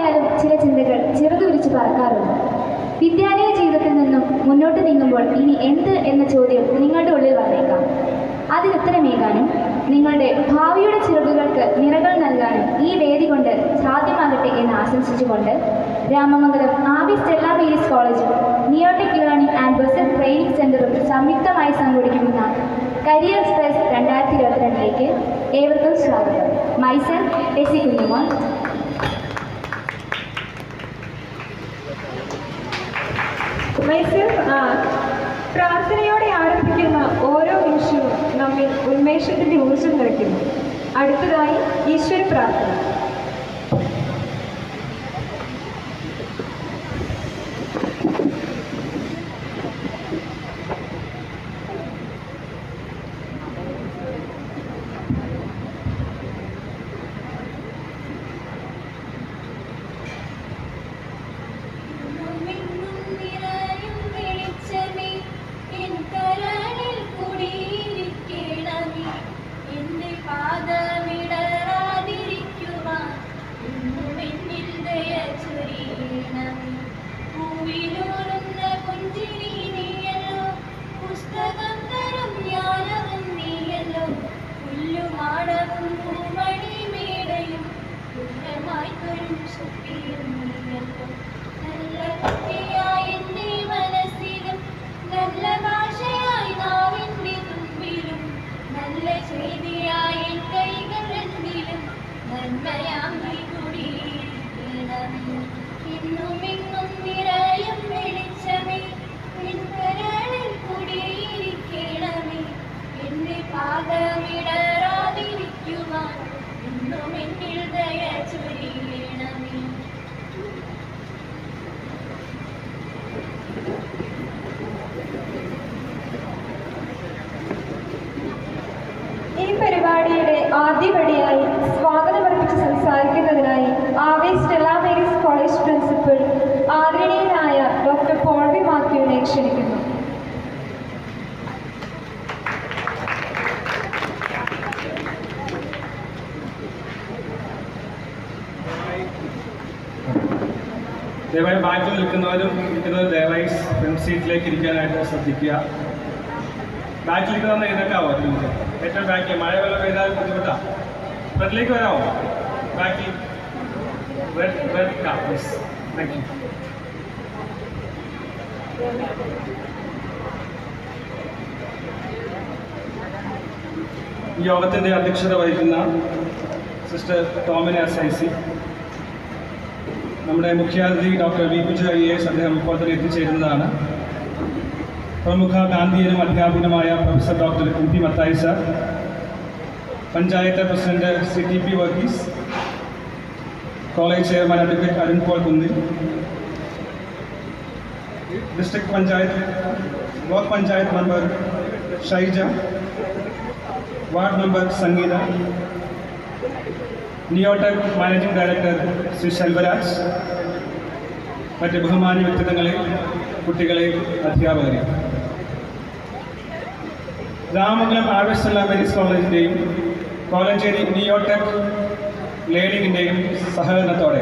പോയാലും ചില ചിന്തകൾ ചിറകുവിരിച്ച് പറക്കാറുണ്ട്. വിദ്യാലയ ജീവിതത്തിൽ നിന്നും മുന്നോട്ട് നീങ്ങുമ്പോൾ ഇനി എന്ത് എന്ന ചോദ്യം നിങ്ങളുടെ ഉള്ളിൽ വന്നേക്കാം. അതിനുത്തരമേകാനും നിങ്ങളുടെ ഭാവിയുടെ ചിറകുകൾക്ക് നിറകൾ നൽകാനും ഈ വേദി കൊണ്ട് സാധ്യമാകട്ടെ എന്ന് ആശംസിച്ചുകൊണ്ട് രാമമംഗലം ആവി സ്റ്റെല്ല മേരീസ് കോളേജും നിയോടെക് ലേണിംഗ് ആൻഡ് ബസൽ ട്രെയിനിംഗ് സെന്ററും സംയുക്തമായി സംഘടിപ്പിക്കുന്ന കരിയർ ഫെസ്റ്റ് 2022 ഏവർക്കും സ്വാഗതം. മൈസെൽഫ് ടെസി കുഞ്ഞുമോൻ. പ്രാർത്ഥനയോടെ ആരംഭിക്കുന്ന ഓരോ നിമിഷവും നമ്മിൽ ഉന്മേഷത്തിന്റെ ഊർജ്ജം നിറയ്ക്കുന്നു. അടുത്തതായി ഈശ്വര പ്രാർത്ഥന. പരിപാടിയുടെ ആദ്യപടിയായി സ്വാഗതമർപ്പിച്ച് സംസാരിക്കുന്നതിനായി ആവി സ്റ്റെല്ല മേരീസ് കോളേജ് പ്രിൻസിപ്പൽ ആദരണീയനായ ഡോക്ടർ പോൾ വി മാത്യുവിനെ ക്ഷണിക്കുന്നു. ദയവായി ബാക്കിൽ നിൽക്കുന്നവരും ദയവായി ഫ്രണ്ട് സീറ്റിലേക്ക് ഇരിക്കാനായിട്ട് ശ്രദ്ധിക്കുക. ബാക്കിൽ നിൽക്കുന്നവന്ന് എഴുന്നേക്കാവോ? ഏറ്റവും ബാക്കിൽ മഴ വെള്ളം പെയ്താൽ ബുദ്ധിമുട്ടാ. ഫ്രണ്ടിലേക്ക് വരാമോ? ബാക്കിൽ റെഡ് പ്ലീസ്. Thank you. ഈ യോഗത്തിൻ്റെ അധ്യക്ഷത വഹിക്കുന്ന സിസ്റ്റർ ടോമിന SIC, നമ്മുടെ മുഖ്യാതിഥി ഡോക്ടർ വി കുജ IAS, അദ്ദേഹം ഇപ്പോൾ തന്നെ എത്തിച്ചേരുന്നതാണ്. പ്രമുഖ ഗാന്ധിയനും അധ്യാപകനുമായ professor doctor MP Mathai sir, panchayat president CTP Varghese, college chairman advocate Arun Paul Kunnil, district panchayat block panchayat member Shaija, ward member Sangeetha, Neotech managing director Shri Selvaraj, മറ്റ് ബഹുമാന്യ വ്യക്തിത്വങ്ങളെ, കുട്ടികളെ, അധ്യാപകരെ, രാമമംഗലം ആവി സ്റ്റെല്ല മേരീസ് കോളേജിൻ്റെയും കോലഞ്ചേരി നിയോടെക് ലേണിംഗിൻ്റെയും സഹകരണത്തോടെ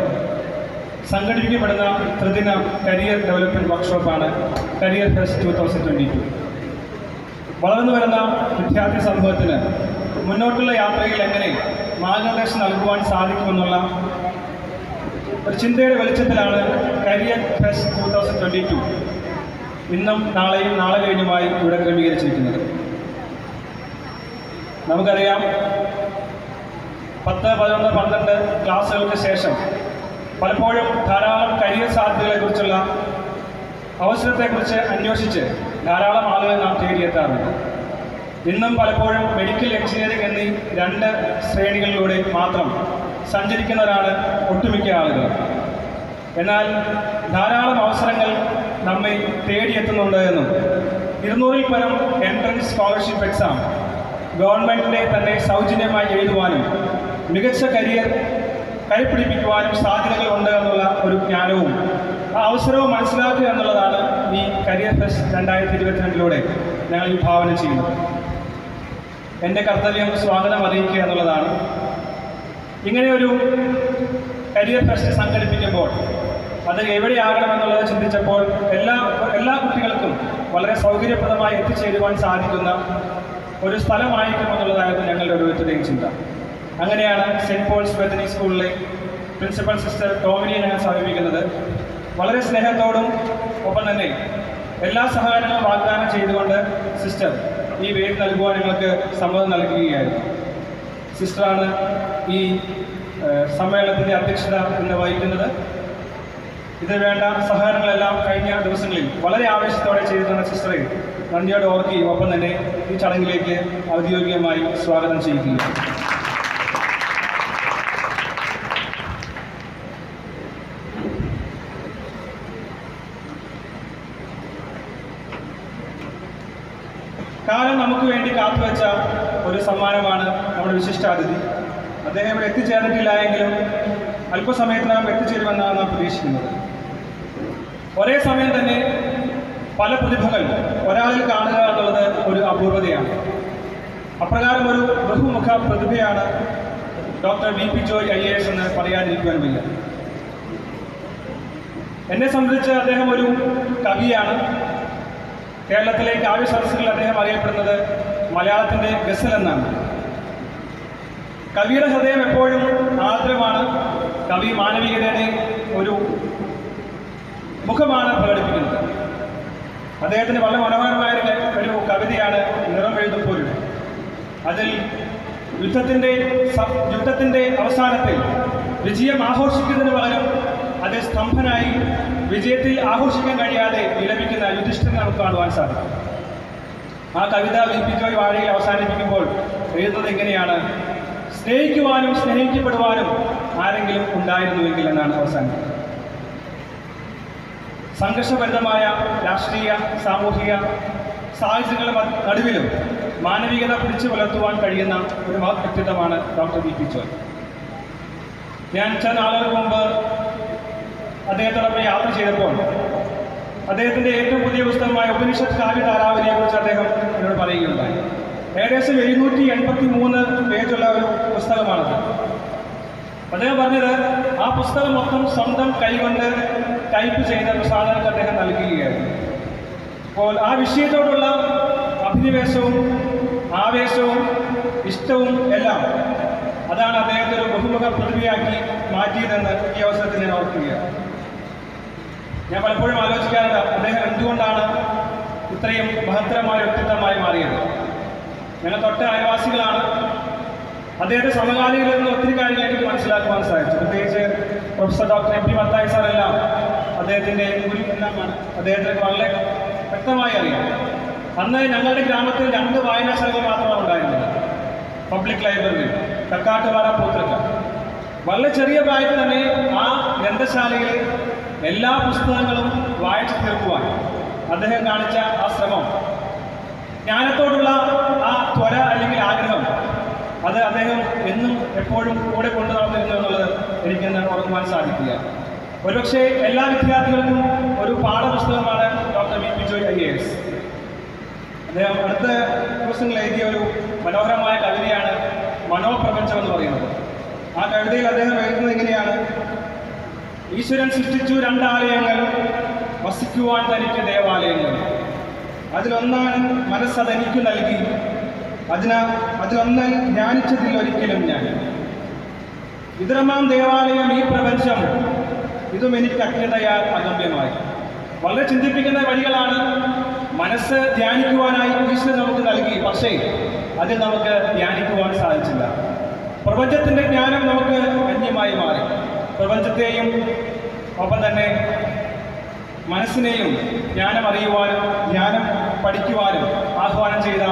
സംഘടിപ്പിക്കപ്പെടുന്ന ത്രിദിന കരിയർ ഡെവലപ്മെൻറ്റ് വർക്ക്ഷോപ്പാണ് കരിയർ ഫെസ്റ്റ് 2022. വളർന്നു വരുന്ന വിദ്യാർത്ഥി സമൂഹത്തിന് മുന്നോട്ടുള്ള യാത്രയിൽ എങ്ങനെ മാർഗനിർദ്ദേശം നൽകുവാൻ സാധിക്കുമെന്നുള്ള ഒരു ചിന്തയുടെ വെളിച്ചത്തിലാണ് കരിയർ ഫെസ്റ്റ് 2022 ഇന്നും നാളെയും നാളെ കഴിഞ്ഞുമായി ഇവിടെ ക്രമീകരിച്ചിരിക്കുന്നത്. നമുക്കറിയാം, 10, 11, 12 ക്ലാസ്സുകൾക്ക് ശേഷം പലപ്പോഴും ധാരാളം കരിയർ സാധ്യതകളെക്കുറിച്ചുള്ള അവസരത്തെക്കുറിച്ച് അന്വേഷിച്ച് ധാരാളം ആളുകൾ നാം തേടിയെത്താറുണ്ട്. ഇന്നും പലപ്പോഴും മെഡിക്കൽ, എഞ്ചിനീയറിംഗ് എന്നീ 2 ശ്രേണികളിലൂടെ മാത്രം സഞ്ചരിക്കുന്നവരാണ് ഒട്ടുമിക്ക ആളുകൾ. എന്നാൽ ധാരാളം അവസരങ്ങൾ നമ്മെ തേടിയെത്തുന്നുണ്ട് എന്നും 200-ൽ പരം എൻട്രൻസ് സ്കോളർഷിപ്പ് എക്സാം ഗവൺമെൻറ്റിൻ്റെ തന്നെ സൗജന്യമായി എഴുതുവാനും മികച്ച കരിയർ കൈപ്പിടിപ്പിക്കുവാനും സാധ്യതകൾ ഉണ്ട് എന്നുള്ള ഒരു ജ്ഞാനവും ആ അവസരവും മനസ്സിലാക്കുക എന്നുള്ളതാണ് ഈ കരിയർ ഫെസ്റ്റ് 2022 ഞങ്ങൾ വിഭാവനം ചെയ്യുന്നത്. എൻ്റെ കർത്തവ്യം സ്വാഗതം അറിയിക്കുക എന്നുള്ളതാണ്. ഇങ്ങനെയൊരു കരിയർ ഫെസ്റ്റ് സംഘടിപ്പിക്കുമ്പോൾ അത് എവിടെയാകണമെന്നുള്ളത് ചിന്തിച്ചപ്പോൾ എല്ലാ കുട്ടികൾക്കും വളരെ സൗകര്യപ്രദമായി എത്തിച്ചേരുവാൻ സാധിക്കുന്ന ഒരു സ്ഥലമായിരിക്കുമെന്നുള്ളതായിരുന്നു ഞങ്ങളുടെ ഓരോരുത്തരുടെയും ചിന്ത. അങ്ങനെയാണ് സെൻറ്റ് പോൾസ് ബെത്തനി സ്കൂളിലെ പ്രിൻസിപ്പൽ സിസ്റ്റർ ടോമിനിയെ ഞങ്ങൾ സമീപിക്കുന്നത്. വളരെ സ്നേഹത്തോടും ഒപ്പം തന്നെ എല്ലാ സഹകരണങ്ങളും വാഗ്ദാനം ചെയ്തുകൊണ്ട് സിസ്റ്റർ ഈ വേദി നൽകുവാൻ ഞങ്ങൾക്ക് സമ്മതം നൽകുകയായിരുന്നു. സിസ്റ്ററാണ് ഈ സമ്മേളനത്തിൻ്റെ അധ്യക്ഷത ഇന്ന് വഹിക്കുന്നത്. ഇതിന് വേണ്ട സഹകരണങ്ങളെല്ലാം കഴിഞ്ഞ ദിവസങ്ങളിൽ വളരെ ആവേശത്തോടെ ചെയ്തിരുന്ന സിസ്റ്ററെ നന്ദിയോടെ ഓർക്കുകയും ഒപ്പം തന്നെ ഈ ചടങ്ങിലേക്ക് ഔദ്യോഗികമായി സ്വാഗതം ചെയ്യുകയും. കാലം നമുക്ക് വേണ്ടി കാത്തുവെച്ച ഒരു സമ്മാനമാണ് നമ്മുടെ വിശിഷ്ടാതിഥി. അദ്ദേഹം ഇവിടെ എത്തിച്ചേർന്നിട്ടില്ല എങ്കിലും അല്പസമയത്തിനകം എത്തിച്ചേരുമെന്നാണ് നാം പ്രതീക്ഷിക്കുന്നത്. ഒരേ സമയം തന്നെ പല പ്രതിഭകൾ ഒരാളിൽ കാണുക എന്നുള്ളത് ഒരു അപൂർവതയാണ്. അപ്രകാരം ഒരു ബഹുമുഖ പ്രതിഭയാണ് ഡോക്ടർ വി.പി. ജോയ് IAS എന്ന് പറയാതിരിക്കുവാൻ വയ്യ. എന്നെ സംബന്ധിച്ച് അദ്ദേഹം ഒരു കവിയാണ്. കേരളത്തിലെ കാവ്യ സദസ്സുകളിൽ അദ്ദേഹം അറിയപ്പെടുന്നത് മലയാളത്തിൻ്റെ ഗസൽ എന്നാണ്. കവിയുടെ ഹൃദയം എപ്പോഴും ആർദ്രമാണ്. കവി മാനവികതയുടെ ഒരു മുഖമാണ് പ്രകടിപ്പിക്കുന്നത്. അദ്ദേഹത്തിന് വളരെ മനോഹരമായ ഒരു കവിതയാണ് നിറം എഴുതുമ്പോഴും. അതിൽ യുദ്ധത്തിൻ്റെ അവസാനത്തിൽ വിജയം ആഘോഷിക്കുന്നതിന് പകരം അതിൽ സ്തംഭനായി വിജയത്തിൽ ആഘോഷിക്കാൻ കഴിയാതെ വിലപിക്കുന്ന യുധിഷ്ഠിരനെ നമുക്ക് കാണുവാൻ സാധിക്കും. ആ കവിത വി.പി. ജോയ് വാഴയിൽ അവസാനിപ്പിക്കുമ്പോൾ എഴുതുന്നത് ഇങ്ങനെയാണ്: സ്നേഹിക്കുവാനും സ്നേഹിക്കപ്പെടുവാനും ആരെങ്കിലും ഉണ്ടായിരുന്നുവെങ്കിൽ എന്നാണ് അവസാനിക്കുന്നത്. സംഘർഷഭരിതമായ രാഷ്ട്രീയ സാമൂഹിക സാഹചര്യങ്ങളുടെ നടുവിലും മാനവികത പിടിച്ചു പുലർത്തുവാൻ കഴിയുന്ന ഒരു മഹത് വ്യക്തിത്വമാണ് ഡോക്ടർ വി.പി. ജോയ്. ഞാൻ ചില നാളുകൾക്ക് മുമ്പ് അദ്ദേഹത്തോടൊപ്പം യാത്ര ചെയ്തപ്പോൾ അദ്ദേഹത്തിൻ്റെ ഏറ്റവും പുതിയ പുസ്തകമായ ഉപനിഷത്ത് കാവ്യ ധാരാവലിയെക്കുറിച്ച് അദ്ദേഹം എന്നോട് പറയുകയുണ്ടായി. ഏകദേശം 783 പേജുള്ള ഒരു പുസ്തകമാണത്. അദ്ദേഹം പറഞ്ഞത് ആ പുസ്തകം മൊത്തം സ്വന്തം കൈകൊണ്ട് ടൈപ്പ് ചെയ്ത സാധനങ്ങൾക്ക് അദ്ദേഹം നൽകുകയായിരുന്നു. അപ്പോൾ ആ വിഷയത്തോടുള്ള അഭിനിവേശവും ആവേശവും ഇഷ്ടവും എല്ലാം അതാണ് അദ്ദേഹത്തെ ഒരു ബഹുമുഖ പ്രതിഭയാക്കി മാറ്റിയതെന്ന് ഈ അവസരത്തിൽ ഞാൻ ഓർക്കുകയാണ്. ഞാൻ പലപ്പോഴും ആലോചിക്കാറുണ്ട് അദ്ദേഹം എന്തുകൊണ്ടാണ് ഇത്രയും മഹത്തരമായ വ്യക്തിത്വമായി മാറിയത്. ഞങ്ങൾ തൊട്ട അയൽവാസികളാണ്. അദ്ദേഹത്തെ സമകാലികളിൽ നിന്ന് ഒത്തിരി കാര്യങ്ങൾ എനിക്ക് മനസ്സിലാക്കുവാൻ സാധിച്ചു. പ്രത്യേകിച്ച് പ്രൊഫസർ ഡോക്ടർ MP മത്തായി സാറെല്ലാം അദ്ദേഹത്തിൻ്റെ ഗുരു എല്ലാമാണ്. അദ്ദേഹത്തിന് വളരെ വ്യക്തമായി അറിയാം. അന്ന് ഞങ്ങളുടെ ഗ്രാമത്തിൽ 2 വായനാശാലകൾ മാത്രമാണ് ഉണ്ടായിരുന്നത്. Public library Kakkattupara Poothrikka. വളരെ ചെറിയ പ്രായത്തിൽ തന്നെ ആ ഗ്രന്ഥശാലയിൽ എല്ലാ പുസ്തകങ്ങളും വായിച്ചു തീർക്കുവാൻ അദ്ദേഹം കാണിച്ച ആ ശ്രമം, ജ്ഞാനത്തോടുള്ള ആ ത്വര അല്ലെങ്കിൽ ആഗ്രഹം, അത് അദ്ദേഹം എന്നും എപ്പോഴും കൂടെ കൊണ്ടു നടന്നിരുന്നു എന്നുള്ളത് എനിക്കെന്ന് ഓർക്കുവാൻ സാധിക്കുക. ഒരുപക്ഷെ എല്ലാ വിദ്യാർത്ഥികൾക്കും ഒരു പാഠപുസ്തകമാണ് ഡോക്ടർ വി.പി. ജോയ് IAS. അദ്ദേഹം അടുത്ത ദിവസങ്ങളിൽ എഴുതിയ ഒരു മനോഹരമായ കവിതയാണ് മനോപ്രപഞ്ചം എന്ന് പറയുന്നത്. ആ കവിതയിൽ അദ്ദേഹം എഴുതുന്നത് ഇങ്ങനെയാണ്: ഈശ്വരൻ സൃഷ്ടിച്ചു 2 ആലയങ്ങൾ, വസിക്കുവാൻ തനിക്ക് ദേവാലയങ്ങൾ. അതിലൊന്നാണ് മനസ്സതെനിക്കു നൽകി, അതിലൊന്ന് ധ്യാനിച്ചതിൽ ഒരിക്കലും ഞാൻ. ഇതരമാം ദേവാലയം ഈ പ്രപഞ്ചം, ഇതും എനിക്ക് അജ്ഞതയാൽ അഗമ്യമായി. വളരെ ചിന്തിപ്പിക്കുന്ന വഴികളാണ്. മനസ്സ് ധ്യാനിക്കുവാനായി ഈശ്വരൻ നമുക്ക് നൽകി, പക്ഷേ അതിൽ നമുക്ക് ധ്യാനിക്കുവാൻ സാധിച്ചില്ല. പ്രപഞ്ചത്തിൻ്റെ ജ്ഞാനം നമുക്ക് അന്യമായി മാറി. പ്രപഞ്ചത്തെയും ഒപ്പം തന്നെ മനസ്സിനെയും ജ്ഞാനം അറിയുവാനും ജ്ഞാനം പഠിക്കുവാനും ആഹ്വാനം ചെയ്ത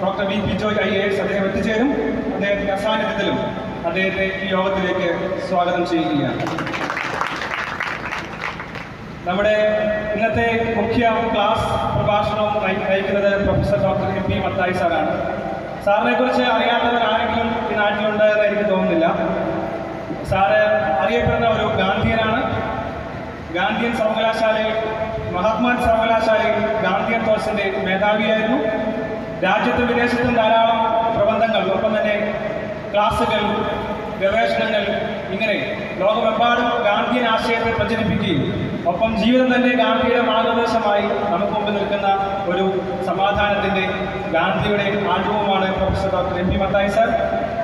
ഡോക്ടർ വി.പി. ജോയ് IAS അദ്ദേഹം എത്തിച്ചേരും. അദ്ദേഹത്തിൻ്റെ അസാന്നിധ്യത്തിലും അദ്ദേഹത്തെ ഈ യോഗത്തിലേക്ക് സ്വാഗതം ചെയ്യുകയാണ്. നമ്മുടെ ഇന്നത്തെ മുഖ്യ ക്ലാസ് പ്രഭാഷണവും നയിക്കുന്നത് പ്രൊഫസർ ഡോക്ടർ MP മത്തായി സാറാണ്. സാറിനെ കുറിച്ച് അറിയാത്തവരാരെങ്കിലും ഈ നാട്ടിലുണ്ട് എന്ന് എനിക്ക് തോന്നുന്നില്ല. സാറ് അറിയപ്പെടുന്ന ഒരു ഗാന്ധിയനാണ്. ഗാന്ധിയൻ സർവകലാശാലയിൽ, മഹാത്മാൻ സർവകലാശാലയിൽ ഗാന്ധിയൻ കോഴ്സിൻ്റെ മേധാവിയായിരുന്നു. രാജ്യത്തും വിദേശത്തും ധാരാളം പ്രബന്ധങ്ങൾ, ഒപ്പം തന്നെ ക്ലാസുകൾ, ഗവേഷണങ്ങൾ, ഇങ്ങനെ ലോകമെമ്പാടും ഗാന്ധിയൻ ആശയത്തെ പ്രചരിപ്പിക്കുകയും ഒപ്പം ജീവിതം തന്നെ ഗാന്ധിയുടെ മാർഗദർശമായി നമുക്ക് മുമ്പിൽ നിൽക്കുന്ന ഒരു സമാധാനത്തിൻ്റെ ഗാന്ധിയുടെ ആഗ്രഹവുമാണ് professor doctor M P Mathai sir.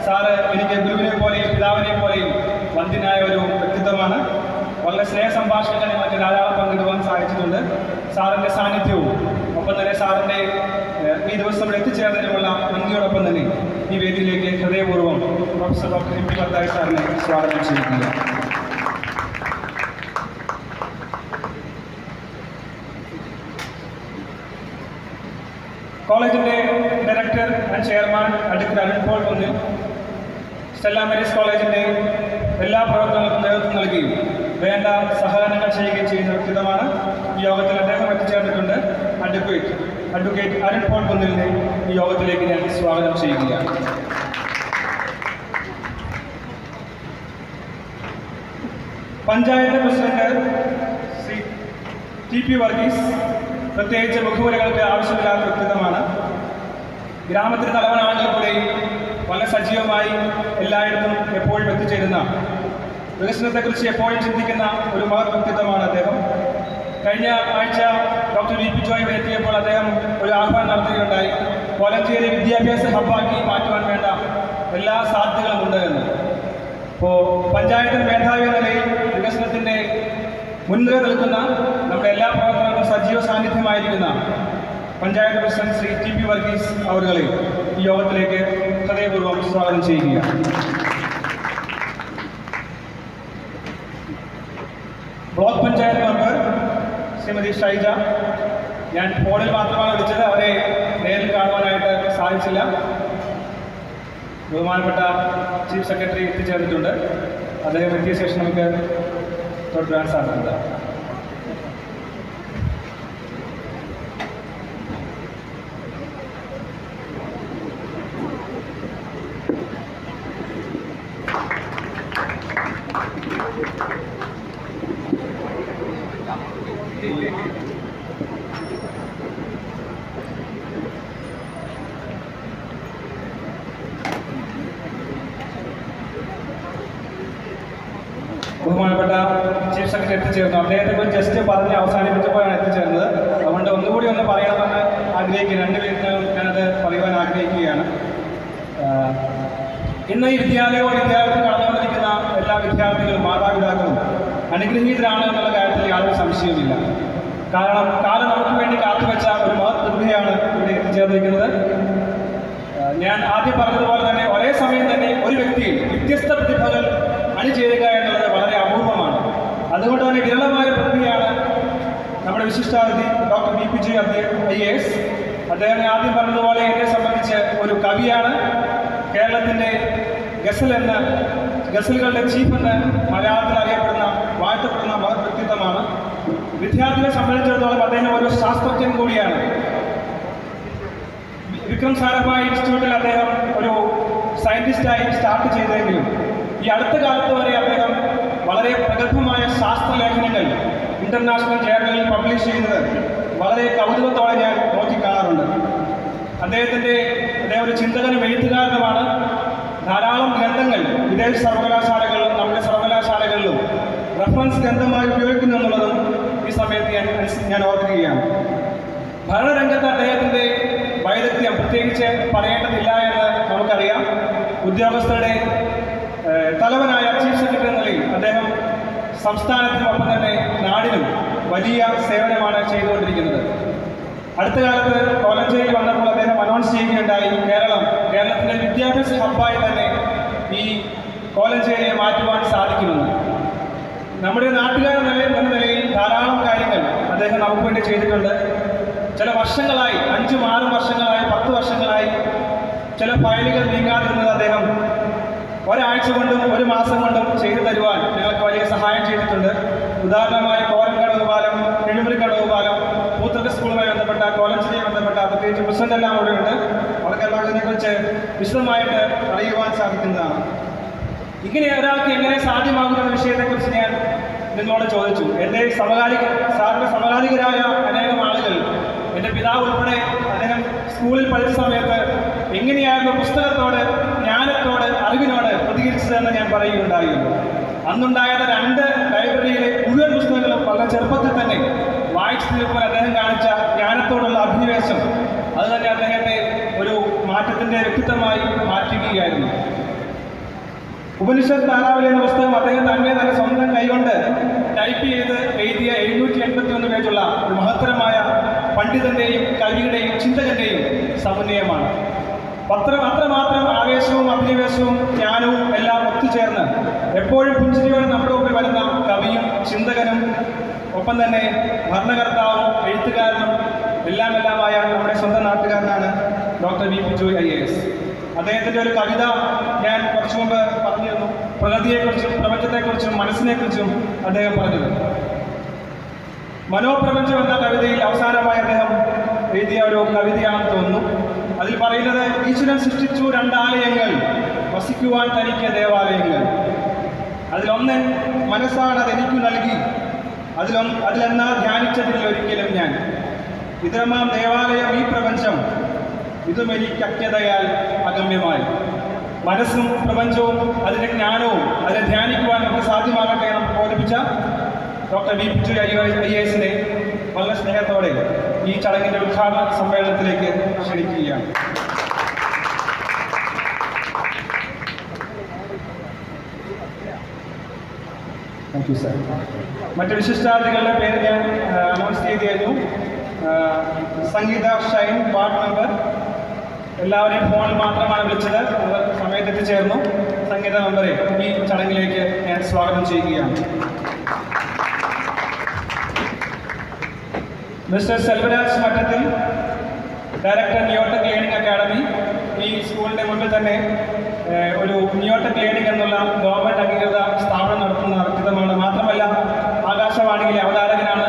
Sir എനിക്ക് ഗുരുവിനെ പോലെയും പിതാവിനെ പോലെയും വന്ധ്യനായ ഒരു വ്യക്തിത്വമാണ്. വളരെ സ്നേഹ സംഭാഷണങ്ങൾ ഞങ്ങൾക്ക് ധാരാളം പങ്കിടുവാൻ സാധിച്ചിട്ടുണ്ട്. സാറിൻ്റെ സാന്നിധ്യവും ഒപ്പം തന്നെ സാറിൻ്റെ ഈ ദിവസം ഇവിടെ എത്തിച്ചേർന്നതിനുമുള്ള നന്ദിയോടൊപ്പം തന്നെ ഈ വേദിയിലേക്ക് ഹൃദയപൂർവ്വം professor doctor M P Mathai സാറിനെ സ്വാഗതം ചെയ്യുക. കോളേജിൻ്റെ director and chairman advocate Arun Paul കുന്നിൽ സ്റ്റെല്ല മേരീസ് കോളേജിൻ്റെ എല്ലാ പ്രവർത്തനങ്ങൾക്കും നേതൃത്വം നൽകുകയും വേണ്ട സഹകരണങ്ങൾ ചെയ്യുകയും ചെയ്യുന്ന വ്യക്തിത്വമാണ്. ഈ യോഗത്തിൽ അദ്ദേഹം എത്തിച്ചേർന്നിട്ടുണ്ട്. അഡ്വക്കേറ്റ് അരുൺ പോൾ കുന്നിലിനെ ഈ യോഗത്തിലേക്ക് ഞാൻ സ്വാഗതം ചെയ്യുകയാണ്. Panchayat president Shri T P Varghese പ്രത്യേകിച്ച് മുഖവുരകൾക്ക് ആവശ്യമില്ലാത്ത വ്യക്തിത്വമാണ്. ഗ്രാമത്തിന് തലവനാണെങ്കിൽ കൂടെയും വളരെ സജീവമായി എല്ലായിടത്തും എപ്പോഴും എത്തിച്ചേരുന്ന, വികസനത്തെക്കുറിച്ച് എപ്പോഴും ചിന്തിക്കുന്ന ഒരു മഹത് വ്യക്തിത്വമാണ് അദ്ദേഹം. കഴിഞ്ഞ ആഴ്ച ഡോക്ടർ വി പി ജോയ് എത്തിയപ്പോൾ അദ്ദേഹം ഒരു ആഹ്വാനം നടത്തുകയുണ്ടായി. കോലഞ്ചേരി വിദ്യാഭ്യാസ ഹബ്ബാക്കി മാറ്റുവാൻ വേണ്ട എല്ലാ സാധ്യതകളും ഉണ്ട് എന്ന്. അപ്പോൾ പഞ്ചായത്തിന് മേധാവി എന്ന നിലയിൽ വികസനത്തിൻ്റെ മുൻനിര നിൽക്കുന്ന നമ്മുടെ എല്ലാ പ്രവർത്തനങ്ങൾക്കും സജീവ സാന്നിധ്യമായിരിക്കുന്ന panchayat president Shri T P Varghese അവരുകളെ ഈ യോഗത്തിലേക്ക് ഹൃദയപൂർവ്വം സ്വാഗതം ചെയ്യുകയാണ്. ബ്ലോക്ക് പഞ്ചായത്ത് മെമ്പർ ശ്രീമതി ഷൈജ, ഞാൻ ഫോണിൽ മാത്രമാണ് വിളിച്ചത്, അവരെ നേരിൽ കാണുവാനായിട്ട് സാധിച്ചില്ല. ബഹുമാനപ്പെട്ട ചീഫ് സെക്രട്ടറി എത്തിച്ചേർന്നിട്ടുണ്ട്. അദ്ദേഹം എത്തിയ ശേഷം നമുക്ക് തുടരാൻ സാധിക്കുന്നത്. ബഹുമാനപ്പെട്ട ചീഫ് സെക്രട്ടറി എത്തിച്ചേർന്നു. അദ്ദേഹത്തെ കുറിച്ച് ജസ്റ്റ് പറഞ്ഞ് അവസാനിപ്പിച്ചപ്പോഴാണ് എത്തിച്ചേർന്നത്. അതുകൊണ്ട് ഒന്നുകൂടി ഒന്ന് പറയണമെന്ന് ആഗ്രഹിക്കുന്നു. രണ്ടുപേരും ഞാനത് പറയുവാൻ ആഗ്രഹിക്കുകയാണ്. ഇന്ന് ഈ വിദ്യാലയവും വിദ്യാലയത്തിൽ കടന്നുകൊണ്ടിരിക്കുന്ന എല്ലാ വിദ്യാർത്ഥികളും മാതാപിതാക്കളും അനുഗ്രഹീതരാണ് എന്നുള്ള കാര്യത്തിൽ യാതൊരു സംശയവുമില്ല. കാരണം കാലം നമുക്ക് വേണ്ടി കാത്തുവെച്ച ഒരു മഹത് പ്രതിഭയാണ് ഇവിടെ എത്തിച്ചേർന്നിരിക്കുന്നത്. ഞാൻ ആദ്യം പറഞ്ഞതുപോലെ തന്നെ ഒരേ സമയം തന്നെ ഒരു വ്യക്തിയിൽ വ്യത്യസ്ത പ്രതിഭകൾ അണിചേരുക എന്നുള്ളത് വളരെ അപൂർവമാണ്. അതുകൊണ്ട് തന്നെ വിരളമായ പ്രതിഭയാണ് നമ്മുടെ വിശിഷ്ടാതിഥി doctor V P G IAS. അദ്ദേഹം ആദ്യം പറഞ്ഞതുപോലെ എന്നെ സംബന്ധിച്ച് ഒരു കവിയാണ്. കേരളത്തിൻ്റെ ഗസലുകളുടെ ചീഫ് എന്ന് മലയാളത്തിൽ അറിയപ്പെടുന്ന വാഴ്ത്തപ്പെടുന്ന മഹത് വ്യക്തിത്വമാണ്. വിദ്യാർത്ഥികളെ സംബന്ധിച്ചിടത്തോളം അദ്ദേഹം ഒരു ശാസ്ത്രജ്ഞൻ കൂടിയാണ്. വിക്രം സാരാഭായ് ഇൻസ്റ്റിറ്റ്യൂട്ടിൽ അദ്ദേഹം ഒരു സയൻറ്റിസ്റ്റായി സ്റ്റാർട്ട് ചെയ്തെങ്കിലും ഈ അടുത്ത കാലത്ത് വരെ അദ്ദേഹം വളരെ പ്രഗത്ഭമായ ശാസ്ത്രലേഖനങ്ങൾ ഇൻ്റർനാഷണൽ ജേർണലിൽ പബ്ലിഷ് ചെയ്യുന്നത് വളരെ കൗതുകത്തോടെ ഞാൻ നോക്കിക്കാണാറുണ്ട്. അദ്ദേഹം ഒരു ചിന്തകനും എഴുത്തുകാരനുമാണ്. ധാരാളം ഗ്രന്ഥങ്ങൾ വിദേശ സർവകലാശാലകളിലും നമ്മുടെ സർവകലാശാലകളിലും റെഫറൻസ് ഗ്രന്ഥമായി ഉപയോഗിക്കുന്നു എന്നുള്ളതും ഈ സമയത്ത് ഞാൻ ഓർക്കുകയാണ്. ഭരണരംഗത്ത് അദ്ദേഹത്തിൻ്റെ വൈദഗ്ധ്യം പ്രത്യേകിച്ച് പറയേണ്ടതില്ല എന്ന് നമുക്കറിയാം. ഉദ്യോഗസ്ഥരുടെ തലവനായ ചീഫ് സെക്രട്ടറി എന്ന നിലയിൽ അദ്ദേഹം സംസ്ഥാനത്തിനൊപ്പം തന്നെ നാടിനും വലിയ സേവനമാണ് ചെയ്തുകൊണ്ടിരിക്കുന്നത്. അടുത്ത കാലത്ത് കോലഞ്ചേരി വന്നപ്പോൾ അദ്ദേഹം അനൗൺസ് ചെയ്യുകയുണ്ടായി, കേരളത്തിൻ്റെ വിദ്യാഭ്യാസ ഹബ്ബായി തന്നെ ഈ കോലഞ്ചേരിയെ മാറ്റുവാൻ സാധിക്കുമെന്ന്. നമ്മുടെ നാട്ടുകാരെന്ന നിലയിൽ ധാരാളം കാര്യങ്ങൾ അദ്ദേഹം നമുക്ക് വേണ്ടി ചെയ്തിട്ടുണ്ട്. ചില വർഷങ്ങളായി 5-6 വർഷങ്ങളായി 10 വർഷങ്ങളായി ചില ഫയലുകൾ നീങ്ങാതിരുന്നത് അദ്ദേഹം ഒരാഴ്ച കൊണ്ടും 1 മാസം കൊണ്ടും ചെയ്തു തരുവാൻ ഞങ്ങൾക്ക് വലിയ സഹായം ചെയ്തിട്ടുണ്ട്. ഉദാഹരണമായി കോരൻകടവ് പാലം, കിഴുമരിക്കടവ് പാലം, പൂത്തക സ്കൂളുമായി ബന്ധപ്പെട്ട, കോളേജിനെ ബന്ധപ്പെട്ട പ്രത്യേകിച്ച് പ്രസിഡന്റ് എല്ലാം അവിടെയുണ്ട്. അവർക്കെല്ലാം ഇതിനെക്കുറിച്ച് വിശദമായിട്ട് അറിയുവാൻ സാധിക്കുന്നതാണ്. ഇങ്ങനെ ഒരാൾക്ക് എങ്ങനെ സാധ്യമാകുന്ന വിഷയത്തെക്കുറിച്ച് ഞാൻ നിങ്ങളോട് ചോദിച്ചു. എൻ്റെ സാറിൻ്റെ സമകാലികരായ അനേകം ആളുകൾ, എൻ്റെ പിതാവ് ഉൾപ്പെടെ അദ്ദേഹം സ്കൂളിൽ പഠിച്ച സമയത്ത് എങ്ങനെയായിരുന്നു പുസ്തകത്തോട്, ജ്ഞാനത്തോട്, അറിവിനോട് പ്രതികരിച്ചതെന്ന് ഞാൻ പറയുകയുണ്ടായിരുന്നു. അന്നുണ്ടായിരുന്ന 2 ലൈബ്രറിയിലെ മുഴുവൻ പുസ്തകങ്ങളും വളരെ ചെറുപ്പത്തിൽ തന്നെ വായിച്ചു തീർക്കുവാൻ അദ്ദേഹം കാണിച്ച ജ്ഞാനത്തോടുള്ള അഭിനിവേശം അത് തന്നെ അദ്ദേഹത്തെ ഒരു മാറ്റത്തിൻ്റെ വ്യക്തിത്വമായി മാറ്റുകയായിരുന്നു. ഉപനിഷത്ത് താരാവലി എന്ന പുസ്തകം അദ്ദേഹം തന്നെ സ്വന്തം കൈകൊണ്ട് ടൈപ്പ് ചെയ്ത് എഴുതിയ 781 പേജുള്ള ഒരു മഹത്തരമായ പണ്ഡിതന്റെയും കവിയുടെയും ചിന്തകന്റെയും സമന്വയമാണ്. അത്രമാത്രം ആവേശവും അഭിനിവേശവും ജ്ഞാനവും എല്ലാം ഒത്തുചേർന്ന് എപ്പോഴും പുഞ്ചിരിയോടെ നമ്മുടെ മുമ്പിൽ വരുന്ന കവിയും ചിന്തകനും ഒപ്പം തന്നെ ഭരണകർത്താവും എഴുത്തുകാരനും എല്ലാമായ നമ്മുടെ സ്വന്തം നാട്ടുകാരനാണ് doctor V P Joy IAS. അദ്ദേഹത്തിൻ്റെ ഒരു കവിത ഞാൻ കുറച്ചു മുമ്പ് പറഞ്ഞിരുന്നു. പ്രകൃതിയെക്കുറിച്ചും പ്രപഞ്ചത്തെക്കുറിച്ചും മനസ്സിനെക്കുറിച്ചും അദ്ദേഹം പറഞ്ഞത്. മനോപ്രപഞ്ചം എന്ന കവിതയിൽ അവസാനമായി അദ്ദേഹം എഴുതിയ ഒരു കവിതയാണെന്ന് തോന്നുന്നു. അതിൽ പറയുന്നത്, ഈശ്വരൻ സൃഷ്ടിച്ചു 2 ആലയങ്ങൾ, വസിക്കുവാൻ തനിക്ക് ദേവാലയങ്ങൾ. അതിലൊന്ന് മനസ്സാണ്, അതെനിക്കു നൽകി. അതിലെന്നാ ധ്യാനിച്ചതിൽ ഒരിക്കലും ഞാൻ. ഇതമാം ദേവാലയം ഈ പ്രപഞ്ചം, ഇതും എനിക്ക് അജ്ഞതയാൽ അഗമ്യമായി. മനസ്സും പ്രപഞ്ചവും അതിൻ്റെ ജ്ഞാനവും അതിനെ ധ്യാനിക്കുവാൻ നമുക്ക് സാധ്യമാകട്ടെ എന്ന് ബോധിപ്പിച്ച ഡോക്ടർ വി പി ജോയ് IASനെ വളരെ സ്നേഹത്തോടെ ഈ ചടങ്ങിൻ്റെ ഉദ്ഘാടന സമ്മേളനത്തിലേക്ക് ക്ഷണിക്കുകയാണ്. Thank you sir. മറ്റ് വിശിഷ്ടാതിഥികളുടെ പേര് ഞാൻ അനൗൺസ് ചെയ്ത് കഴിഞ്ഞു. സംഗീത ഷൈൻ വാർഡ് മെമ്പർ. എല്ലാവരെയും ഫോണിൽ മാത്രമാണ് വിളിച്ചത്. അവർ സമയത്ത് എത്തിച്ചേർന്നു. സംഗീത മെമ്പറെ ഈ ചടങ്ങിലേക്ക് ഞാൻ സ്വാഗതം ചെയ്യുകയാണ്. മിസ്റ്റർ സെൽവരാജ് മഠത്തിൽ, ഡയറക്ടർ നിയോടെക് ലേണിംഗ് അക്കാഡമി. ഈ സ്കൂളിൻ്റെ മുൻപിൽ തന്നെ ഒരു നിയോടെക് ലേണിംഗ് എന്നുള്ള ഗവൺമെൻറ് അംഗീകൃത സ്ഥാപനം നടത്തുന്ന വ്യക്തിത്വമാണ്. മാത്രമല്ല ആകാശവാണിയിലെ അവതാരകനാണ്.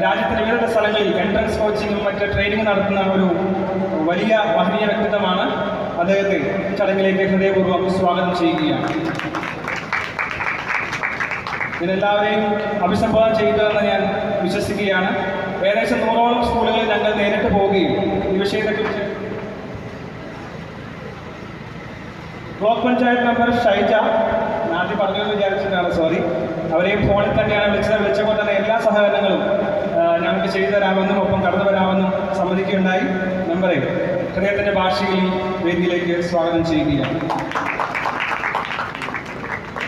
രാജ്യത്തിൻ്റെ വിവിധ സ്ഥലങ്ങളിൽ എൻട്രൻസ് കോച്ചിങ്ങും മറ്റ് ട്രെയിനിങ്ങും നടത്തുന്ന ഒരു വലിയ മഹനീയ വ്യക്തിത്വമാണ്. അദ്ദേഹത്തെ ചടങ്ങിലേക്ക് ഹൃദയപൂർവ്വം സ്വാഗതം ചെയ്യുകയാണ്. ഇതിനെല്ലാവരെയും അഭിസംബോധന ചെയ്തതെന്ന് ഞാൻ വിശ്വസിക്കുകയാണ്. ഏകദേശം 100ഓളം സ്കൂളുകളിൽ ഞങ്ങൾ നേരിട്ട് പോവുകയും ഈ വിഷയത്തെക്കുറിച്ച് ബ്ലോക്ക് പഞ്ചായത്ത് മെമ്പർ ഷൈജ, ആദ്യം പറഞ്ഞതെന്ന് വിചാരിച്ചിട്ടാണ്, സോറി, അവരെയും ഫോണിൽ തന്നെയാണ് വിളിച്ചപ്പോൾ തന്നെ എല്ലാ സഹകരണങ്ങളും ഞങ്ങൾക്ക് ചെയ്തു തരാമെന്നും ഒപ്പം കടന്നു വരാമെന്നും സമ്മതിക്കുകയുണ്ടായി. മെമ്പറെ ഹൃദയത്തിൻ്റെ ഭാഷയിൽ ഈ വേദിയിലേക്ക് സ്വാഗതം ചെയ്യുകയാണ്.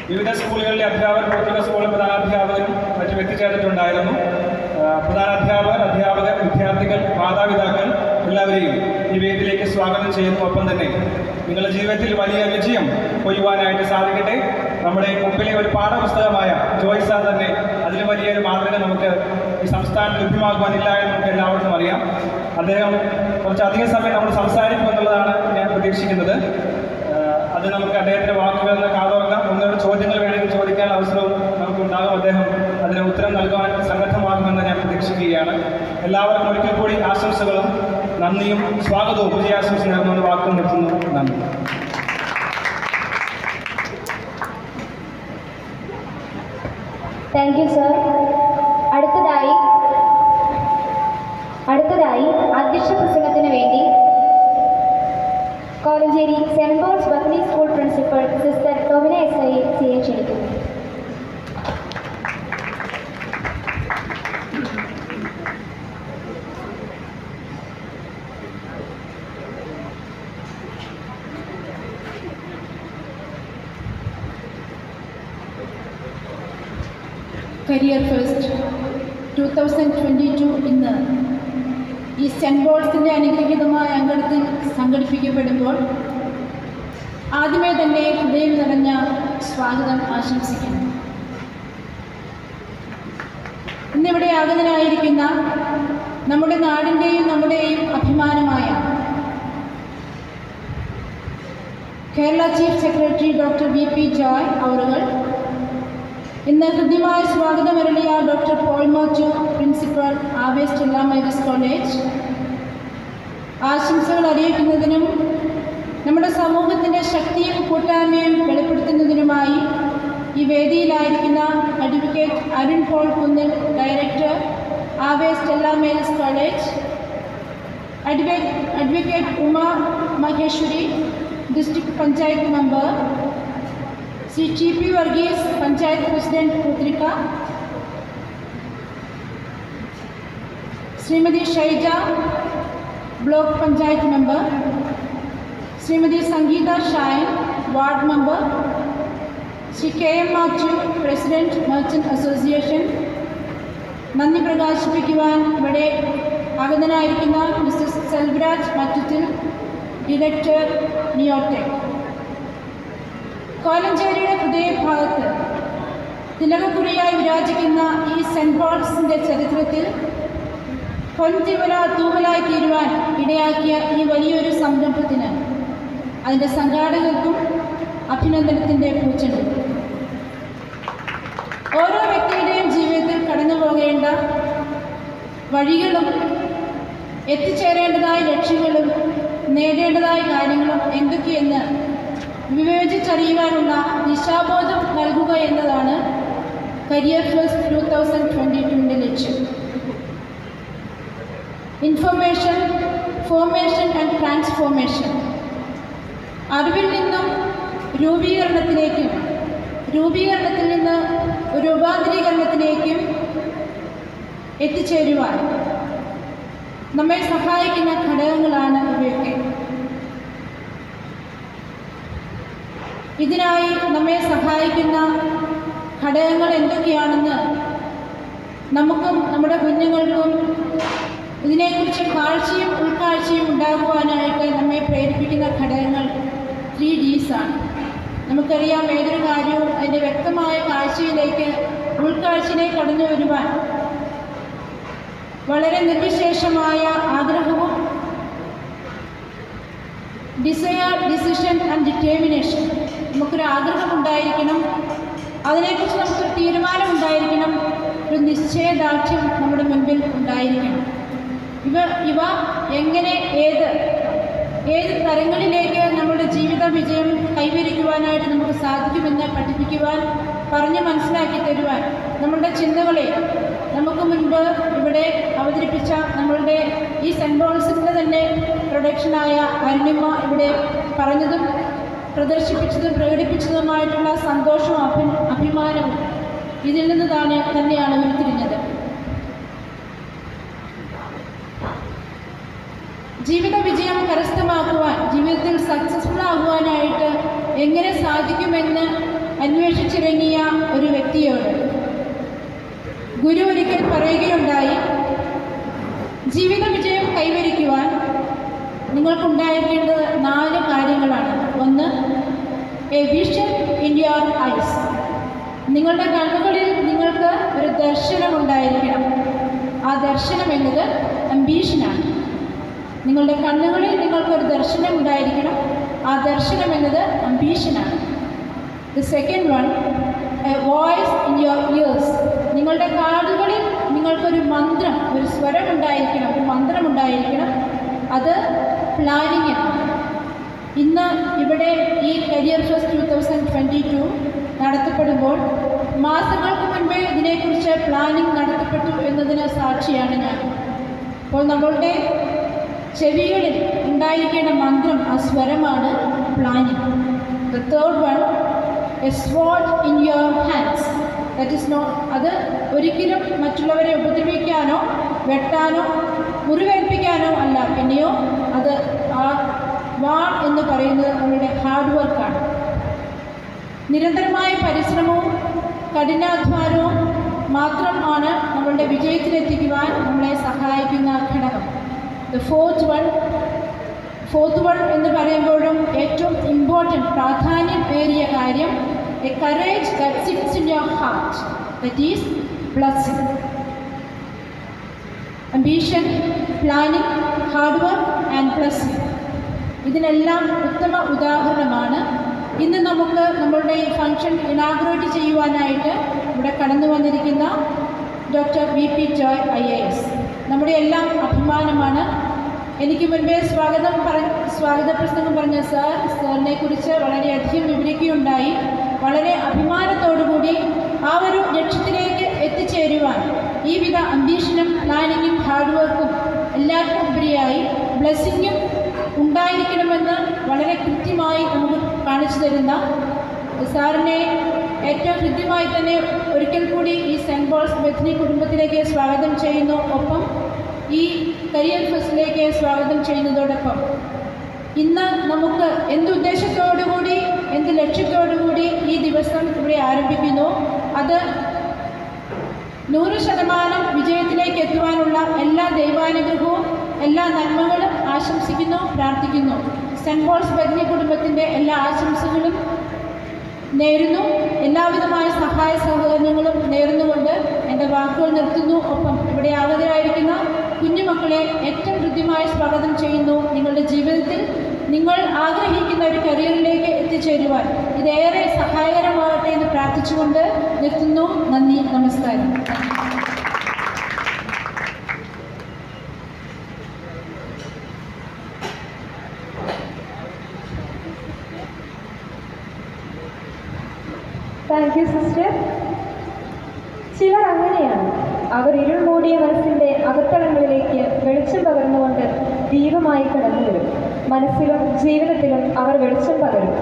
വിവിധ സ്കൂളുകളിലെ അധ്യാപകർ, പ്രത്യേക സ്കൂളിലെ പ്രധാനാധ്യാപകരും മറ്റും എത്തിച്ചേർന്നിട്ടുണ്ടായിരുന്നു. അധ്യാപകർ, വിദ്യാർത്ഥികൾ, മാതാപിതാക്കൾ എല്ലാവരെയും ഈ വേദിയിലേക്ക് സ്വാഗതം ചെയ്യുന്നു. ഒപ്പം തന്നെ നിങ്ങളുടെ ജീവിതത്തിൽ വലിയ വിജയം കൊയ്യുവാനായിട്ട് സാധിക്കട്ടെ. നമ്മുടെ മുമ്പിലെ ഒരു പാഠപുസ്തകമായ ജോയ് സാർ തന്നെ അതിലും വലിയൊരു മാതൃക നമുക്ക് ഈ സംസ്ഥാനത്ത് ലഭ്യമാക്കുവാനില്ല എന്ന് നമുക്ക് എല്ലാവർക്കും അറിയാം. അദ്ദേഹം കുറച്ചധികം സമയം നമ്മൾ സംസാരിക്കുമെന്നുള്ളതാണ് ഞാൻ പ്രതീക്ഷിക്കുന്നത്. അത് നമുക്ക് അദ്ദേഹത്തിൻ്റെ വാക്കുകളിൽ കാതോർക്കാം. ഒന്നോട് ചോദ്യങ്ങൾ വേണമെങ്കിൽ ചോദിക്കാൻ അവസരവും നമുക്കുണ്ടാകും. അദ്ദേഹം അതിന് ഉത്തരം നൽകുവാൻ സന്നദ്ധമാകുമെന്ന് ഞാൻ പ്രതീക്ഷിക്കുകയാണ്. എല്ലാവർക്കും ഒരിക്കൽ കൂടി ആശംസകളും നന്ദിയും സ്വാഗതവും വിജയാശംസ നേർന്നുകൊണ്ട് വാക്കും നിർത്തുന്നു. നന്ദി. Thank you sir. അടുത്തതായി അധ്യക്ഷ പ്രസംഗത്തിന് വേണ്ടി Kolenchery saint Paul's Bethany school principal sister Tomina SIയെ ക്ഷണിക്കുന്നു. കരിയർ ഫെസ്റ്റ് 2022 ഇന്ന് ഈ സെൻറ്റ് പോൾസിൻ്റെ അനുഗ്രഹീതമായ അങ്കണത്തിൽ സംഘടിപ്പിക്കപ്പെടുമ്പോൾ ആദ്യമേ തന്നെ ഹൃദയം നിറഞ്ഞ സ്വാഗതം ആശംസിക്കുന്നു. ഇന്നിവിടെ ആഗതനായിരിക്കുന്ന നമ്മുടെ നാടിൻ്റെയും നമ്മുടെയും അഭിമാനമായ Kerala chief secretary doctor VP Joy അവറുകൾ, ഇന്ന് ഹൃദ്യമായ സ്വാഗതമരളിയ doctor Paul Mathew principal Ave Stella Maris college, ആശംസകൾ അറിയിക്കുന്നതിനും നമ്മുടെ സമൂഹത്തിൻ്റെ ശക്തിയും കൂട്ടായ്മയും വെളിപ്പെടുത്തുന്നതിനുമായി ഈ വേദിയിലായിരിക്കുന്ന advocate Arun Paul Kunnil, director Ave Stella Maris college, advocate Uma Maheshwari, district panchayat member, Shri TP Varghese, panchayat president Poothrikka, Shrimati Shaija, block panchayat member, Shrimati Sangeetha Shayan, ward member, Shri KM Mathew, president merchant association, നന്ദി പ്രകാശിപ്പിക്കുവാൻ ഇവിടെ ആഗതനായിരിക്കുന്ന മിസ്റ്റർ സെൽവരാജ് മറ്റത്തിൽ, ഡയറക്ടർ നിയോടെക്. കോലഞ്ചേരിയുടെ ഹൃദയഭാഗത്ത് തിലകക്കുറിയായി വിരാജിക്കുന്ന ഈ സെൻറ് പോൾസിൻ്റെ ചരിത്രത്തിൽ തൂവലായി തീരുവാൻ ഇടയാക്കിയ ഈ വലിയൊരു സംരംഭത്തിന് അതിൻ്റെ സംഘാടകർക്കും അഭിനന്ദനത്തിൻ്റെ പൂച്ചെണ്ട്. ഓരോ വ്യക്തിയുടെയും ജീവിതത്തിൽ കടന്നു പോകേണ്ട വഴികളും എത്തിച്ചേരേണ്ടതായ ലക്ഷ്യങ്ങളും നേടേണ്ടതായ കാര്യങ്ങളും എന്തൊക്കെയെന്ന് വിവേചിച്ചറിയുവാനുള്ള ദിശാബോധം നൽകുക എന്നതാണ് കരിയർ ഫസ്റ്റ് 2022 ലക്ഷ്യം. Information, formation and transformation. അറിവിൽ നിന്നും രൂപീകരണത്തിലേക്കും രൂപീകരണത്തിൽ നിന്ന് രൂപാന്തരീകരണത്തിലേക്കും എത്തിച്ചേരുവാൻ നമ്മെ സഹായിക്കുന്ന ഘടകങ്ങളാണ് ഇവയൊക്കെ. ഇതിനായി നമ്മെ സഹായിക്കുന്ന ഘടകങ്ങൾ എന്തൊക്കെയാണെന്ന് നമുക്കും നമ്മുടെ കുഞ്ഞുങ്ങൾക്കും ഇതിനെക്കുറിച്ച് കാഴ്ചയും ഉൾക്കാഴ്ചയും ഉണ്ടാകുവാനായിട്ട് നമ്മെ പ്രേരിപ്പിക്കുന്ന ഘടകങ്ങൾ 3Ds ആണ്. നമുക്കറിയാം, ഏതൊരു കാര്യവും അതിൻ്റെ വ്യക്തമായ കാഴ്ചയിലേക്ക് ഉൾക്കാഴ്ചയിലേക്ക് കടന്നു വരുവാൻ വളരെ നിർവിശേഷമായ ആഗ്രഹവും ഡിസയർ, ഡിസിഷൻ ആൻഡ് ഡിറ്റർമിനേഷൻ. നമുക്കൊരു ആഗ്രഹം ഉണ്ടായിരിക്കണം, അതിനെക്കുറിച്ച് നമുക്കൊരു തീരുമാനം ഉണ്ടായിരിക്കണം, ഒരു നിശ്ചയദാർഢ്യം നമ്മുടെ മുൻപിൽ ഉണ്ടായിരിക്കണം. ഇവ എങ്ങനെ ഏത് തരങ്ങളിലേക്ക് നമ്മുടെ ജീവിത വിജയം കൈവരിക്കുവാനായിട്ട് നമുക്ക് സാധിക്കുമെന്ന് പഠിപ്പിക്കുവാൻ, പറഞ്ഞ് മനസ്സിലാക്കി തരുവാൻ നമ്മളുടെ ചിന്തകളെ നമുക്ക് മുൻപ് ഇവിടെ അവതരിപ്പിച്ച നമ്മളുടെ ഈ സെൻറ് പോൾസിൻ്റെ തന്നെ പ്രൊഡക്ഷനായ അരുണിമ ഇവിടെ പറഞ്ഞതും പ്രദർശിപ്പിച്ചതും പ്രകടിപ്പിച്ചതുമായിട്ടുള്ള സന്തോഷവും അഭിമാനവും ഇതിൽ നിന്ന് തന്നെയാണ് ഉരുത്തിരിഞ്ഞത്. ജീവിത വിജയം കരസ്ഥമാക്കുവാൻ, ജീവിതത്തിൽ സക്സസ്ഫുൾ ആകുവാനായിട്ട് എങ്ങനെ സാധിക്കുമെന്ന് അന്വേഷിച്ചിറങ്ങിയ ഒരു വ്യക്തിയോട് ഗുരു ഒരിക്കൽ പറയുകയുണ്ടായി, ജീവിത വിജയം കൈവരിക്കുവാൻ നിങ്ങൾക്കുണ്ടായിരിക്കേണ്ടത് 4 കാര്യങ്ങളാണ്. ഒന്ന്, A vision in your eyes. നിങ്ങളുടെ കണ്ണുകളിൽ നിങ്ങൾക്ക് ഒരു ദർശനമുണ്ടായിരിക്കണം. ആ ദർശനം എന്നത് അംബീഷനാണ്. നിങ്ങളുടെ കണ്ണുകളിൽ നിങ്ങൾക്കൊരു ദർശനം ഉണ്ടായിരിക്കണം. ആ ദർശനം എന്നത് അംബീഷനാണ്. The second one, a voice in your ears. നിങ്ങളുടെ കാതുകളിൽ നിങ്ങൾക്കൊരു മന്ത്രം, ഒരു സ്വരം ഉണ്ടായിരിക്കണം, ഒരു മന്ത്രം ഉണ്ടായിരിക്കണം. അത് പ്ലാനിങ്. ഇന്ന് ഇവിടെ ഈ കരിയർ ഫസ്റ്റ് 2022 നടത്തപ്പെടുമ്പോൾ മാസങ്ങൾക്ക് മുൻപേ ഇതിനെക്കുറിച്ച് പ്ലാനിങ് നടത്തപ്പെട്ടു എന്നതിന് സാക്ഷിയാണ് ഞാൻ. അപ്പോൾ നമ്മളുടെ ചെവികളിൽ ഉണ്ടായിരിക്കേണ്ട മന്ത്രം, ആ സ്വരമാണ് planning. The third one, a sword in your hands. That is not, അത് ഒരിക്കലും മറ്റുള്ളവരെ ഉപദ്രവിക്കാനോ വെട്ടാനോ മുറിവേൽപ്പിക്കാനോ അല്ല, പിന്നെയോ അത് ആ വാൾ എന്ന് പറയുന്നത് നമ്മളുടെ ഹാർഡ് വർക്കാണ്. നിരന്തരമായ പരിശ്രമവും കഠിനാധ്വാനവും മാത്രമാണ് നമ്മളുടെ വിജയത്തിലെത്തിക്കുവാൻ നമ്മളെ സഹായിക്കുന്ന ഘടകം. ദ ഫോർത്ത് വൺ എന്ന് പറയുമ്പോഴും ഏറ്റവും ഇമ്പോർട്ടൻറ്റ്, പ്രാധാന്യമേറിയ കാര്യം, a courage that sits in your heart, that is blessing. Ambition, planning, hard work and blessing. ഇതിനെല്ലാം ഉത്തമ ഉദാഹരണമാണ് ഇന്ന് നമുക്ക് നമ്മളുടെ ഈ ഫംഗ്ഷൻ ഇനാഗുറേറ്റ് ചെയ്യുവാനായിട്ട് ഇവിടെ കടന്നു വന്നിരിക്കുന്ന ഡോക്ടർ VP ജോയ് IAS. നമ്മുടെ എല്ലാം അഭിമാനമാണ്. എനിക്ക് മുൻപേ സ്വാഗത പ്രസംഗം പറഞ്ഞ സാറിനെ കുറിച്ച് വളരെയധികം വിവരിക്കുകയുണ്ടായി. വളരെ അഭിമാനത്തോടുകൂടി ആ ഒരു ലക്ഷ്യത്തിലേക്ക് എത്തിച്ചേരുവാൻ ഈ വിധ അംബീഷനും പ്ലാനിങ്ങും ഹാർഡ് വർക്കും എല്ലാവർക്കും ഉപരിയായി ബ്ലെസ്സിങ്ങും ഉണ്ടായിരിക്കണമെന്ന് വളരെ കൃത്യമായി നമുക്ക് കാണിച്ചു തരുന്ന സാറിനെ ഏറ്റവും ഹൃദ്യമായി തന്നെ ഒരിക്കൽ കൂടി ഈ സെൻറ്റ് പോൾസ് ബെത്നി കുടുംബത്തിലേക്ക് സ്വാഗതം ചെയ്യുന്നു. ഒപ്പം ഈ കരിയർ ഫെസ്റ്റിലേക്ക് സ്വാഗതം ചെയ്യുന്നതോടൊപ്പം ഇന്ന് നമുക്ക് എന്തുദ്ദേശത്തോടുകൂടി എന്ത് ലക്ഷ്യത്തോടുകൂടി ഈ ദിവസം ഇവിടെ ആരംഭിക്കുന്നു, അത് 100% വിജയത്തിലേക്ക് എത്തുവാനുള്ള എല്ലാ ദൈവാനുഗ്രഹവും എല്ലാ നന്മകളും ആശംസിക്കുന്നു, പ്രാർത്ഥിക്കുന്നു. സെൻറ്റ് പോൾസ് ബെത്നി കുടുംബത്തിൻ്റെ എല്ലാ ആശംസകളും നേരുന്നു. എല്ലാവിധമായ സഹായ സഹകരണങ്ങളും നേർന്നുകൊണ്ട് എൻ്റെ വാക്കുകൾ നിർത്തുന്നു. ഒപ്പം ഇവിടെ ആഗതരായിരിക്കുന്ന കുഞ്ഞുമക്കളെ ഏറ്റവും കൃത്യമായി സ്വാഗതം ചെയ്യുന്നു. നിങ്ങളുടെ ജീവിതത്തിൽ നിങ്ങൾ ആഗ്രഹിക്കുന്ന ഒരു കരിയറിലേക്ക് എത്തിച്ചേരുവാൻ ഇതേറെ സഹായകരമാകട്ടെ എന്ന് പ്രാർത്ഥിച്ചുകൊണ്ട് നിർത്തുന്നു. നന്ദി, നമസ്കാരം. Thank you sister. ചിലർ അങ്ങനെയാണ്. അവർ ഇരുൾ മൂടിയ മനസ്സിൻ്റെ അകത്തളങ്ങളിലേക്ക് വെളിച്ചം പകർന്നുകൊണ്ട് ദീപമായി കടന്നു വരും. മനസ്സിലും ജീവിതത്തിലും അവർ വെളിച്ചം പകരും.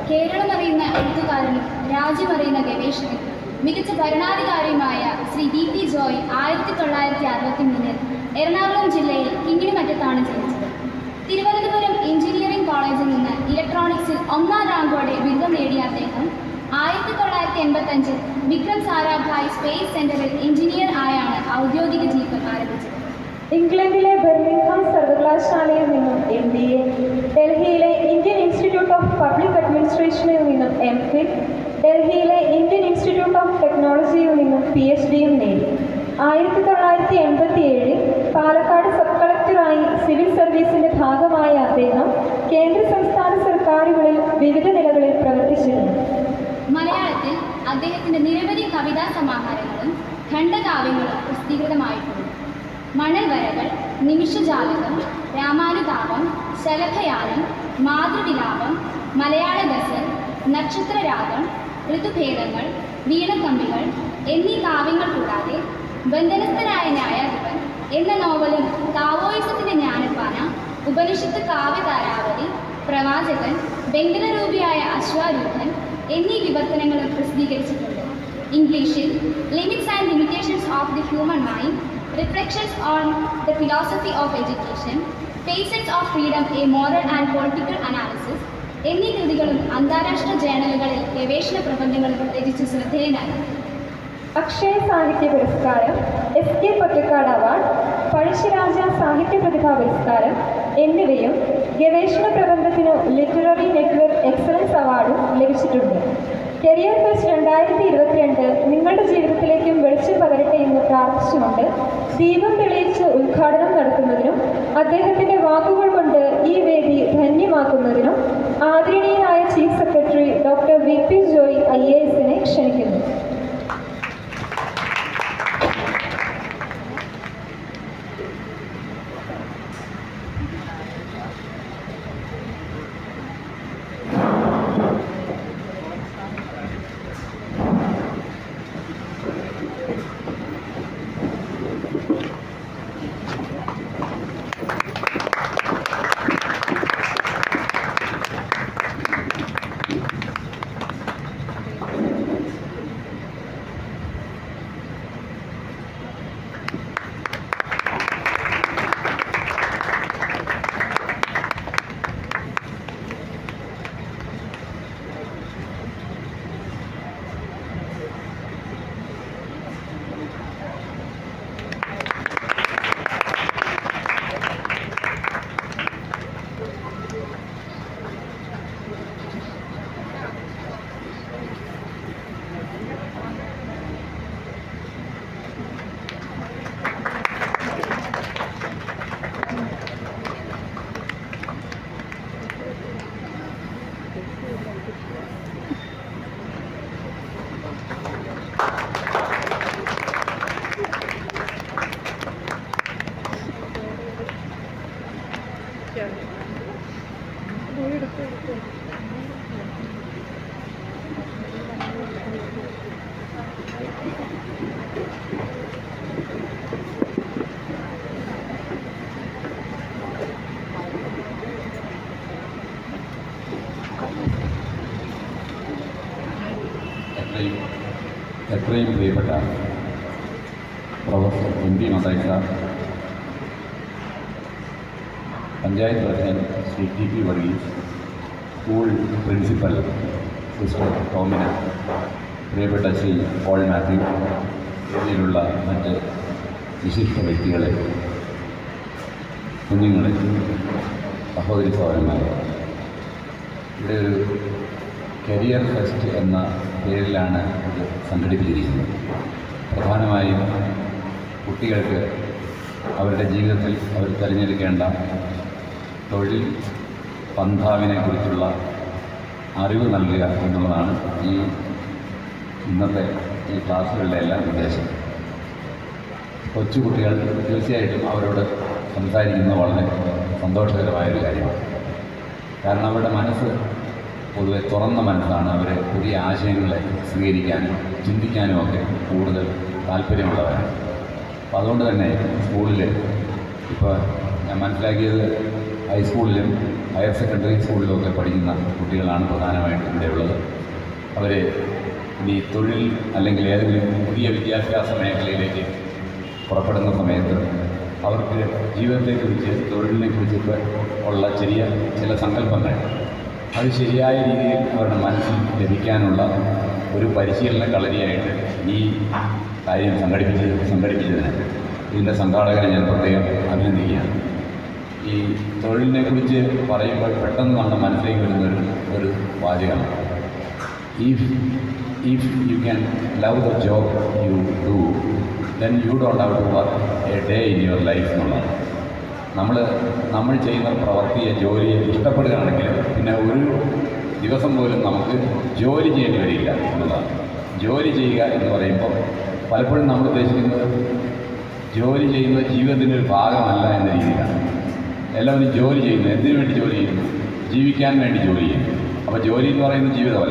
കേരളം അറിയുന്ന എഴുത്തുകാരനും രാജ്യമറിയുന്ന ഗവേഷകനും മികച്ച ഭരണാധികാരിയുമായ ശ്രീ VP ജോയ് 1963 എറണാകുളം ജില്ലയിൽ കിങ്ങിണിമറ്റത്താണ് ജനിച്ചത്. തിരുവനന്തപുരം എഞ്ചിനീയറിംഗ് കോളേജിൽ നിന്ന് ഇലക്ട്രോണിക്സിൽ 1ാം റാങ്കോടെ ബിരുദം നേടിയ അദ്ദേഹം 1985 വിക്രം സാരാഭായ് സ്പേസ് സെന്ററിൽ എഞ്ചിനീയർ ആയാണ് ഔദ്യോഗിക ജീവിതം ആരംഭിച്ചത്. ഇംഗ്ലണ്ടിലെ ബർമിംഗ്ഹാം സർവകലാശാലയിൽ നിന്നും MBA, ഡൽഹിയിലെ ഇന്ത്യൻ ഇൻസ്റ്റിറ്റ്യൂട്ട് ഓഫ് പബ്ലിക് അഡ്മിനിസ്ട്രേഷനിൽ നിന്നും MPhil, ഡൽഹിയിലെ ഇന്ത്യൻ ഇൻസ്റ്റിറ്റ്യൂട്ട് ഓഫ് ടെക്നോളജിയിൽ നിന്നും PhDയും നേടി. 1987 പാലക്കാട് സബ് കളക്ടറായി സിവിൽ സർവീസിന്റെ ഭാഗമായ അദ്ദേഹം കേന്ദ്ര സംസ്ഥാന സർക്കാരുകളിൽ വിവിധ നിലകളിൽ പ്രവർത്തിച്ചിരുന്നു. മലയാളത്തിൽ അദ്ദേഹത്തിന്റെ നിരവധി കവിതാ സമാഹാരങ്ങളും ഖണ്ഡകാവ്യങ്ങളും പ്രസിദ്ധീകൃതമായിട്ടുണ്ട്. മണൽവരകൾ, നിമിഷജാലകം, രാമാനുതാപം, ശലഭയാനം, മാതൃവിലാപം, മലയാള ഗസൽ, നക്ഷത്രരാഗം, ഋതുഭേദങ്ങൾ, വീണക്കമ്പികൾ എന്നീ കാവ്യങ്ങൾ കൂടാതെ ബന്ധനസ്ഥനായ ന്യായാധിപൻ എന്ന നോവലും താവോയിസത്തിന്റെ ജ്ഞാനപ്പാന, ഉപനിഷത്ത് കാവ്യതാരാവലി, പ്രവാചകൻ, ബംഗളരൂപിയായ അശ്വാരൂഢൻ എന്നീ വിവർത്തനങ്ങളും പ്രസിദ്ധീകരിച്ചിട്ടുണ്ട്. ഇംഗ്ലീഷിൽ limits and limitations of the human mind, reflections on the philosophy of education, faces of freedom, a moral and political analysis എന്നീ കൃതികളും അന്താരാഷ്ട്ര ജേണലുകളിൽ ഗവേഷണ പ്രബന്ധങ്ങളും രചിച്ച് ശ്രദ്ധേയനായി. അക്ഷയ സാഹിത്യ പുരസ്കാരം, SK പൊറ്റക്കാട് അവാർഡ്, പഴശ്ശിരാജ സാഹിത്യ പ്രതിഭാ പുരസ്കാരം എന്നിവയും ഗവേഷണ പ്രബന്ധത്തിനു ലിറ്റററി നെറ്റ്വർക്ക് എക്സലൻസ് അവാർഡും ലഭിച്ചിട്ടുണ്ട്. കരിയർ ഫെസ്റ്റ് 2022 നിങ്ങളുടെ ജീവിതത്തിലേക്കും വെളിച്ചം പകരട്ടെ എന്ന് പ്രാർത്ഥിച്ചുകൊണ്ട് ദീപം തെളിയിച്ച് ഉദ്ഘാടനം നടത്തുന്നതിനും അദ്ദേഹത്തിൻ്റെ വാക്കുകൾ കൊണ്ട് ഈ വേദി ധന്യമാക്കുന്നതിനും ആദരണീയനായ chief secretary doctor VP Joy IASനെ ക്ഷണിക്കുന്നു. എത്രയും പ്രിയപ്പെട്ട professor MP Mathai sir, panchayat president Shri TP Varghese, school principal sister Tomina, പ്രിയപ്പെട്ട ശ്രീ പോൾ മാത്യു, ഇതിലുള്ള മറ്റ് വിശിഷ്ട വ്യക്തികളെ, കുഞ്ഞുങ്ങളെ, സഹോദരി സഹോദരന്മാരെ, ഇവിടെ ഒരു കരിയർ ഫെസ്റ്റ് എന്ന പേരിലാണ് ഇത് സംഘടിപ്പിച്ചിരിക്കുന്നത്. പ്രധാനമായും കുട്ടികൾക്ക് അവരുടെ ജീവിതത്തിൽ അവർ തിരഞ്ഞെടുക്കേണ്ട തൊഴിൽ പന്ഥാവിനെക്കുറിച്ചുള്ള അറിവ് നൽകുക എന്നുള്ളതാണ് ഇന്നത്തെ ഈ ക്ലാസ്സുകളുടെ എല്ലാം ഉദ്ദേശം. കൊച്ചുകുട്ടികൾ തീർച്ചയായിട്ടും അവരോട് സംസാരിക്കുന്നത് വളരെ സന്തോഷകരമായൊരു കാര്യമാണ്. കാരണം അവരുടെ മനസ്സ് പൊതുവെ തുറന്ന മനസ്സാണ്. അവരെ പുതിയ ആശയങ്ങളെ സ്വീകരിക്കാനും ചിന്തിക്കാനും ഒക്കെ കൂടുതൽ താല്പര്യമുള്ളവരാണ്. അപ്പോൾ അതുകൊണ്ട് തന്നെ സ്കൂളിൽ ഇപ്പോൾ ഞാൻ മനസ്സിലാക്കിയത് ഹൈസ്കൂളിലും ഹയർ സെക്കൻഡറി സ്കൂളിലും ഒക്കെ പഠിക്കുന്ന കുട്ടികളാണ് പ്രധാനമായിട്ടും ഇവിടെയുള്ളത്. അവർ ഇനി തൊഴിൽ അല്ലെങ്കിൽ ഏതെങ്കിലും പുതിയ വിദ്യാഭ്യാസ മേഖലയിലേക്ക് പുറപ്പെടുന്ന സമയത്ത് അവർക്ക് ജീവിതത്തെക്കുറിച്ച് തൊഴിലിനെക്കുറിച്ചൊക്കെ ഉള്ള ചില സങ്കല്പങ്ങൾ അത് ശരിയായ രീതിയിൽ അവരുടെ മനസ്സിൽ ലഭിക്കാനുള്ള ഒരു പരിശീലന കളരിയായിട്ട് ഈ കാര്യം സംഘടിപ്പിച്ചതിന് ഇതിൻ്റെ സംഘാടകരെ ഞാൻ പ്രത്യേകം അഭിനന്ദിക്കുകയാണ്. ഈ തൊഴിലിനെക്കുറിച്ച് പറയുമ്പോൾ പെട്ടെന്ന് നമ്മുടെ മനസ്സിലേക്ക് വരുന്നൊരു വാചകമാണ്, if you can love the job you do, then you don't have to work a day in your life എന്നുള്ളതാണ്. നമ്മൾ ചെയ്യുന്ന പ്രവൃത്തിയെ, ജോലിയെ ഇഷ്ടപ്പെടുകയാണെങ്കിൽ പിന്നെ ഒരു ദിവസം പോലും നമുക്ക് ജോലി ചെയ്യേണ്ടി വരില്ല എന്നുള്ളതാണ്. ജോലി ചെയ്യുക എന്ന് പറയുമ്പോൾ പലപ്പോഴും നമ്മൾ ഉദ്ദേശിക്കുന്നത് ജോലി ചെയ്യുന്നത് ജീവിതത്തിൻ്റെ ഒരു ഭാഗമല്ല എന്ന രീതിയിലാണ്. എല്ലാവരും ജോലി ചെയ്യുന്നു. എന്തിനു വേണ്ടി ജോലി ചെയ്യുന്നു? ജീവിക്കാൻ വേണ്ടി ജോലി ചെയ്യുന്നു. അപ്പോൾ ജോലി എന്ന് പറയുന്നത് ജീവിതമല്ല.